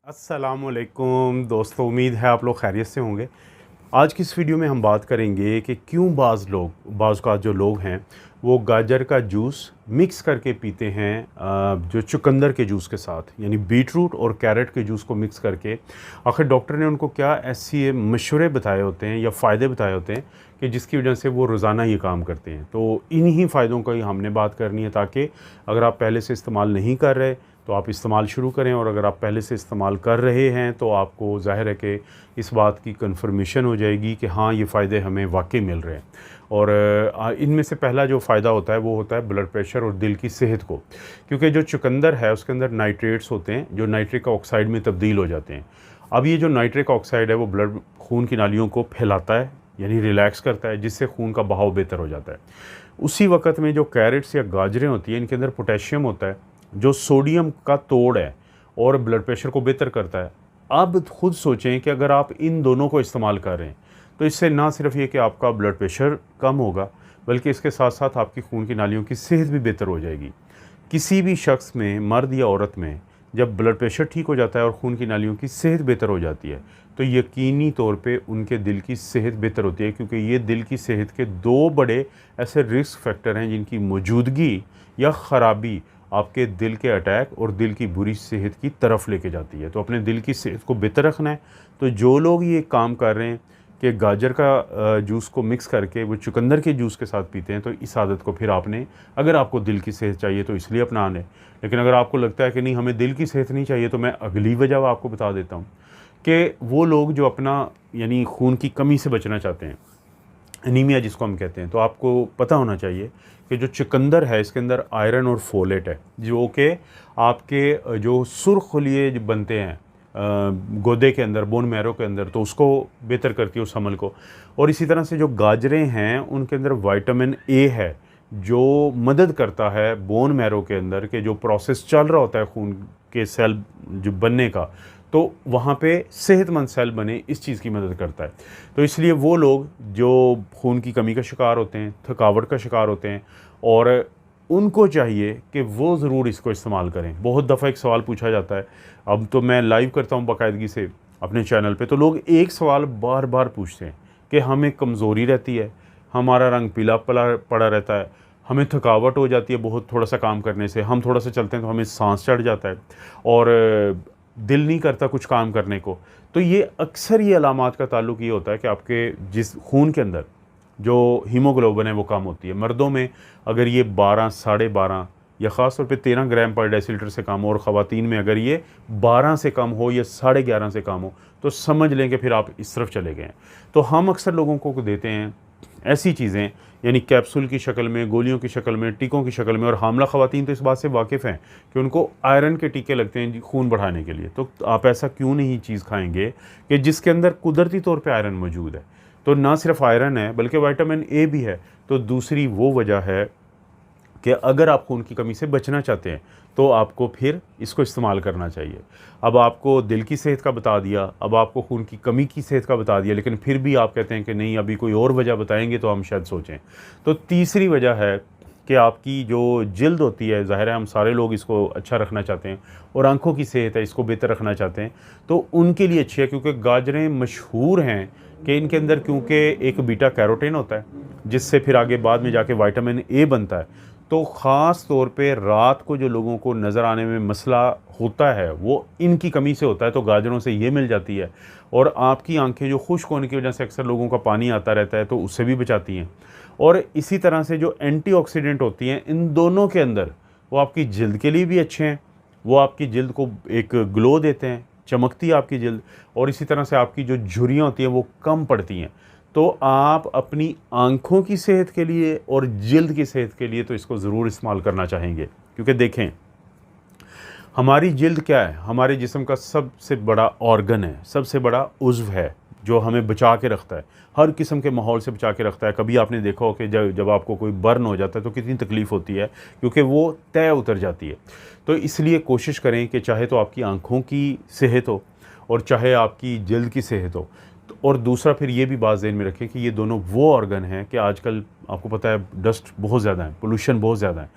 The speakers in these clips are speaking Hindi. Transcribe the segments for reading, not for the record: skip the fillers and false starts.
अस्सलामुअलैकुम दोस्तों, उम्मीद है आप लोग खैरियत से होंगे। आज की इस वीडियो में हम बात करेंगे कि क्यों बाज़ का जो लोग हैं वो गाजर का जूस मिक्स करके पीते हैं जो चुकंदर के जूस के साथ, यानी बीटरूट और कैरेट के जूस को मिक्स करके। आखिर डॉक्टर ने उनको क्या ऐसी मशवरे बताए होते हैं या फ़ायदे बताए होते हैं कि जिसकी वजह से वो रोज़ाना ये काम करते हैं। तो इन्हीं फ़ायदों का ही हमने बात करनी है, ताकि अगर आप पहले से इस्तेमाल नहीं कर रहे तो आप इस्तेमाल शुरू करें, और अगर आप पहले से इस्तेमाल कर रहे हैं तो आपको ज़ाहिर है कि इस बात की कन्फर्मेशन हो जाएगी कि हाँ, ये फ़ायदे हमें वाकई मिल रहे हैं। और इनमें से पहला जो फ़ायदा होता है वो होता है ब्लड प्रेशर और दिल की सेहत को, क्योंकि जो चुकंदर है उसके अंदर नाइट्रेट्स होते हैं जो नाइट्रिक ऑक्साइड में तब्दील हो जाते हैं। अब ये जो नाइट्रिक ऑक्साइड है वो खून की नालियों को फैलाता है, यानी रिलैक्स करता है, जिससे खून का बहाव बेहतर हो जाता है। उसी वक्त में जो कैरेट्स या गाजरें होती हैं, इनके अंदर पोटेशियम होता है जो सोडियम का तोड़ है और ब्लड प्रेशर को बेहतर करता है। अब खुद सोचें कि अगर आप इन दोनों को इस्तेमाल कर रहे हैं तो इससे ना सिर्फ ये कि आपका ब्लड प्रेशर कम होगा, बल्कि इसके साथ साथ आपकी खून की नालियों की सेहत भी बेहतर हो जाएगी। किसी भी शख्स में, मर्द या औरत में, जब ब्लड प्रेशर ठीक हो जाता है और खून की नालियों की सेहत बेहतर हो जाती है तो यकीनी तौर पे उनके दिल की सेहत बेहतर होती है, क्योंकि ये दिल की सेहत के दो बड़े ऐसे रिस्क फैक्टर हैं जिनकी मौजूदगी या ख़राबी आपके दिल के अटैक और दिल की बुरी सेहत की तरफ लेके जाती है। तो अपने दिल की सेहत को बेहतर रखना है। तो जो लोग ये काम कर रहे हैं कि गाजर का जूस को मिक्स करके वो चुकंदर के जूस के साथ पीते हैं, तो इस आदत को फिर आपने, अगर आपको दिल की सेहत चाहिए तो इसलिए अपना लें, लेकिन अगर आपको लगता है कि नहीं, हमें दिल की सेहत नहीं चाहिए, तो मैं अगली वजह आपको बता देता हूँ कि वो लोग जो अपना यानी खून की कमी से बचना चाहते हैं, एनीमिया जिसको हम कहते हैं, तो आपको पता होना चाहिए कि जो चुकंदर है इसके अंदर आयरन और फोलेट है, जो कि आपके जो सुर्ख खलिए जो बनते हैं गोदे के अंदर, बोन मैरो के अंदर, तो उसको बेहतर करती है, उस अमल को। और इसी तरह से जो गाजरें हैं उनके अंदर विटामिन ए है जो मदद करता है बोन मैरो के अंदर के जो प्रोसेस चल रहा होता है खून के सेल जो बनने का, तो वहाँ पे सेहतमंद सेल बने, इस चीज़ की मदद करता है। तो इसलिए वो लोग जो खून की कमी का शिकार होते हैं, थकावट का शिकार होते हैं, और उनको चाहिए कि वो ज़रूर इसको इस्तेमाल करें। बहुत दफ़ा एक सवाल पूछा जाता है, अब तो मैं लाइव करता हूँ बाकायदगी से अपने चैनल पे, तो लोग एक सवाल बार बार पूछते हैं कि हमें कमज़ोरी रहती है, हमारा रंग पीला पड़ा रहता है, हमें थकावट हो जाती है बहुत थोड़ा सा काम करने से, हम थोड़ा सा चलते हैं तो हमें सांस चढ़ जाता है, और दिल नहीं करता कुछ काम करने को। तो ये अक्सर ये अलामात का ताल्लुक ये होता है कि आपके जिस खून के अंदर जो हीमोग्लोबिन है वो कम होती है। मर्दों में अगर ये 12, साढ़े 12 या ख़ास तौर पे 13 ग्राम पर डेसीलीटर से कम हो, और ख़वातीन में अगर ये 12 से कम हो या 11.5 से कम हो, तो समझ लें कि फिर आप इस तरफ चले गए हैं। तो हम अक्सर लोगों को देते हैं ऐसी चीज़ें, यानी कैप्सूल की शक्ल में, गोलियों की शक्ल में, टीकों की शक्ल में, और हामला ख़वातीन तो इस बात से वाकिफ़ हैं कि उनको आयरन के टीके लगते हैं खून बढ़ाने के लिए। तो आप ऐसा क्यों नहीं चीज़ खाएंगे कि जिसके अंदर कुदरती तौर पे आयरन मौजूद है। तो ना सिर्फ आयरन है बल्कि विटामिन ए भी है। तो दूसरी वो वजह है कि अगर आप खून की कमी से बचना चाहते हैं तो आपको फिर इसको इस्तेमाल करना चाहिए। अब आपको दिल की सेहत का बता दिया, अब आपको खून की कमी की सेहत का बता दिया, लेकिन फिर भी आप कहते हैं कि नहीं, अभी कोई और वजह बताएंगे तो हम शायद सोचें। तो तीसरी वजह है कि आपकी जो जिल्द होती है, ज़ाहिर है हम सारे लोग इसको अच्छा रखना चाहते हैं, और आँखों की सेहत है इसको बेहतर रखना चाहते हैं, तो उनके लिए अच्छी है, क्योंकि गाजरें मशहूर हैं कि इनके अंदर क्योंकि एक बीटा कैरोटीन होता है जिससे फिर आगे बाद में जाके विटामिन ए बनता है। तो ख़ास तौर पे रात को जो लोगों को नज़र आने में मसला होता है वो इनकी कमी से होता है, तो गाजरों से ये मिल जाती है, और आपकी आंखें जो खुश्क होने की वजह से अक्सर लोगों का पानी आता रहता है तो उससे भी बचाती हैं। और इसी तरह से जो एंटीऑक्सीडेंट होती हैं इन दोनों के अंदर, वो आपकी जिल्द के लिए भी अच्छे हैं, वो आपकी जिल्द को एक ग्लो देते हैं, चमकती है आपकी जिल्द, और इसी तरह से आपकी जो झुर्रियाँ होती हैं वो कम पड़ती हैं। तो आप अपनी आँखों की सेहत के लिए और जिल्द की सेहत के लिए तो इसको ज़रूर इस्तेमाल करना चाहेंगे, क्योंकि देखें हमारी जिल्द क्या है, हमारे जिस्म का सबसे बड़ा ऑर्गन है, सबसे बड़ा उज़्व है जो हमें बचा के रखता है, हर किस्म के माहौल से बचा के रखता है। कभी आपने देखा हो कि जब आपको कोई बर्न हो जाता है तो कितनी तकलीफ़ होती है, क्योंकि वो तय उतर जाती है। तो इसलिए कोशिश करें कि चाहे तो आपकी आँखों की सेहत हो और चाहे आपकी जिल्द की सेहत हो, और दूसरा फिर ये भी बात ज़हन में रखें कि ये दोनों वो ऑर्गन हैं कि आजकल आपको पता है डस्ट बहुत ज़्यादा है, पोल्यूशन बहुत ज़्यादा है।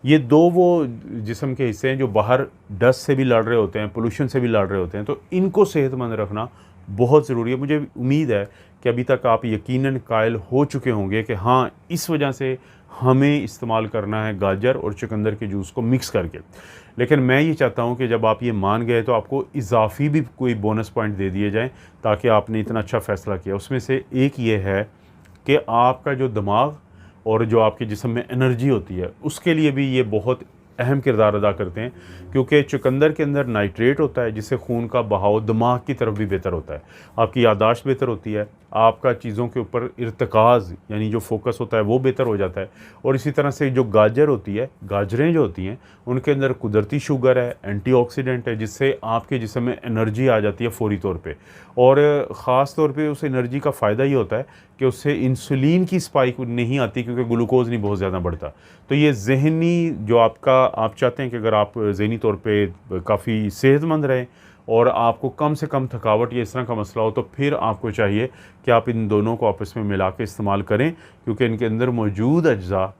ये दो वो जिस्म के हिस्से हैं जो बाहर डस्ट से भी लड़ रहे होते हैं, पोल्यूशन से भी लड़ रहे होते हैं, तो इनको सेहतमंद रखना बहुत ज़रूरी है। मुझे उम्मीद है कि अभी तक आप यकीनन कायल हो चुके होंगे कि हाँ, इस वजह से हमें इस्तेमाल करना है गाजर और चुकंदर के जूस को मिक्स करके। लेकिन मैं ये चाहता हूँ कि जब आप ये मान गए तो आपको इजाफी भी कोई बोनस पॉइंट दे दिए जाएँ ताकि आपने इतना अच्छा फ़ैसला किया। उसमें से एक ये है कि आपका जो दिमाग और जो आपके जिस्म में एनर्जी होती है उसके लिए भी ये बहुत अहम किरदार अदा करते हैं, क्योंकि चुकंदर के अंदर नाइट्रेट होता है जिससे खून का बहाव दिमाग की तरफ भी बेहतर होता है, आपकी याददाश्त बेहतर होती है, आपका चीज़ों के ऊपर इर्तिकाज़ यानी जो फोकस होता है वो बेहतर हो जाता है। और इसी तरह से जो गाजर होती है, गाजरें जो होती हैं उनके अंदर कुदरती शुगर है, एंटीऑक्सीडेंट है, जिससे आपके जिस्म में एनर्जी आ जाती है फ़ौरी तौर पे। और ख़ास तौर पे उस एनर्जी का फ़ायदा ये होता है कि उससे इंसुलिन की स्पाइक नहीं आती, क्योंकि ग्लूकोज़ नहीं बहुत ज़्यादा बढ़ता। तो ये ज़हनी जो आप चाहते हैं कि अगर आप ज़हनी तौर पे काफ़ी सेहतमंद रहें और आपको कम से कम थकावट या इस तरह का मसला हो, तो फिर आपको चाहिए कि आप इन दोनों को आपस में मिला के इस्तेमाल करें, क्योंकि इनके अंदर मौजूद अज्जा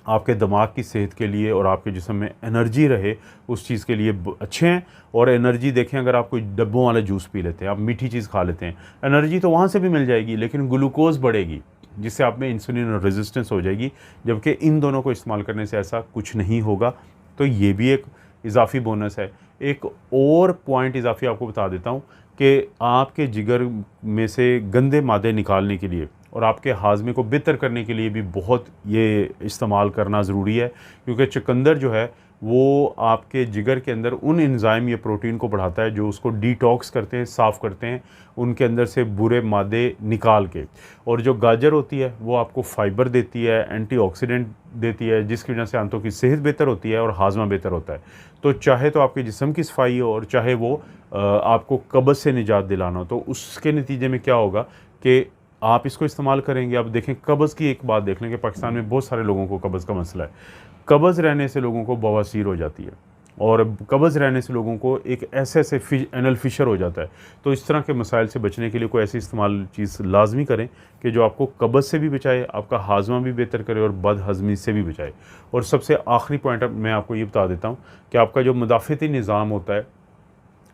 आपके दिमाग की सेहत के लिए और आपके जिस्म में एनर्जी रहे उस चीज़ के लिए अच्छे हैं। और एनर्जी देखें, अगर आप कोई डब्बों वाला जूस पी लेते हैं, आप मीठी चीज़ खा लेते हैं, एनर्जी तो वहाँ से भी मिल जाएगी, लेकिन ग्लूकोज़ बढ़ेगी जिससे आप में इंसुलिन और रेजिस्टेंस हो जाएगी, जबकि इन दोनों को इस्तेमाल करने से ऐसा कुछ नहीं होगा। तो ये भी एक इजाफी बोनस है। एक और पॉइंट इजाफी आपको बता देता हूँ कि आपके जिगर में से गंदे मादे निकालने के लिए और आपके हाजमे को बेहतर करने के लिए भी बहुत ये इस्तेमाल करना ज़रूरी है, क्योंकि चुकंदर जो है वो आपके जिगर के अंदर उन एंजाइम या प्रोटीन को बढ़ाता है जो उसको डिटॉक्स करते हैं, साफ़ करते हैं उनके अंदर से बुरे मादे निकाल के। और जो गाजर होती है वो आपको फ़ाइबर देती है, एंटीऑक्सीडेंट देती है, जिसकी वजह से आंतों की सेहत बेहतर होती है और हाजमा बेहतर होता है। तो चाहे तो आपके जिस्म की सफाई हो और चाहे वो आपको कब्ज़ से निजात दिलाना हो, तो उसके नतीजे में क्या होगा कि आप इसको इस्तेमाल करेंगे। अब देखें, कब्ज़ की एक बात देख लें कि पाकिस्तान में बहुत सारे लोगों को कब्ज़ का मसला है। कब्ज़ रहने से लोगों को बवासीर हो जाती है और कब्ज़ रहने से लोगों को एक ऐसे एनल फिशर हो जाता है। तो इस तरह के मसाइल से बचने के लिए कोई ऐसी इस्तेमाल चीज़ लाजमी करें कि जो आपको कब्ज़ से भी बचाए, आपका हाजमा भी बेहतर करे और बद हज़मी से भी बचाए। और सबसे आखिरी पॉइंट मैं आपको ये बता देता हूँ कि आपका जो मुदाफ़ती निज़ाम होता है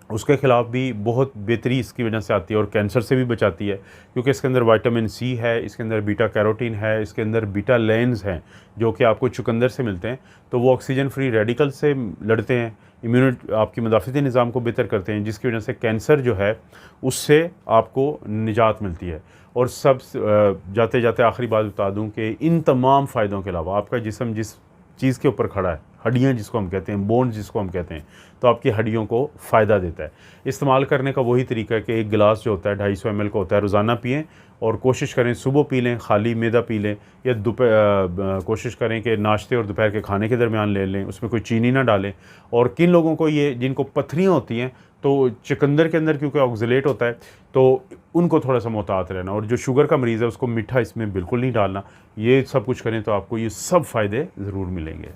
उसके ख़िलाफ़ भी बहुत बेहतरी इसकी वजह से आती है और कैंसर से भी बचाती है, क्योंकि इसके अंदर विटामिन सी है, इसके अंदर बीटा कैरोटीन है, इसके अंदर बीटा लेंस हैं जो कि आपको चुकंदर से मिलते हैं। तो वो ऑक्सीजन फ्री रेडिकल से लड़ते हैं, इम्यूनिटी आपकी मुदाफ़ती निज़ाम को बेहतर करते हैं, जिसकी वजह से कैंसर जो है उससे आपको निजात मिलती है। और सब जाते जाते आखिरी बात बता दूँ कि इन तमाम फ़ायदों के अलावा आपका जिस्म जिस चीज़ के ऊपर खड़ा है, हड्डियाँ जिसको हम कहते हैं, बोन्स जिसको हम कहते हैं, तो आपकी हड्डियों को फ़ायदा देता है। इस्तेमाल करने का वही तरीका है कि एक गिलास जो होता है 250 ml का होता है, रोज़ाना पिएँ और कोशिश करें सुबह पी लें, खाली मैदा पी लें, या कोशिश करें कि नाश्ते और दोपहर के खाने के दरमियान ले लें, उसमें कोई चीनी ना डालें। और किन लोगों को ये जिनको पथरियाँ होती हैं, तो चुकंदर के अंदर क्योंकि ऑक्सलेट होता है तो उनको थोड़ा सा मोहतात रहना, और जो शुगर का मरीज़ है उसको मीठा इसमें बिल्कुल नहीं डालना। ये सब कुछ करें तो आपको ये सब फ़ायदे ज़रूर मिलेंगे।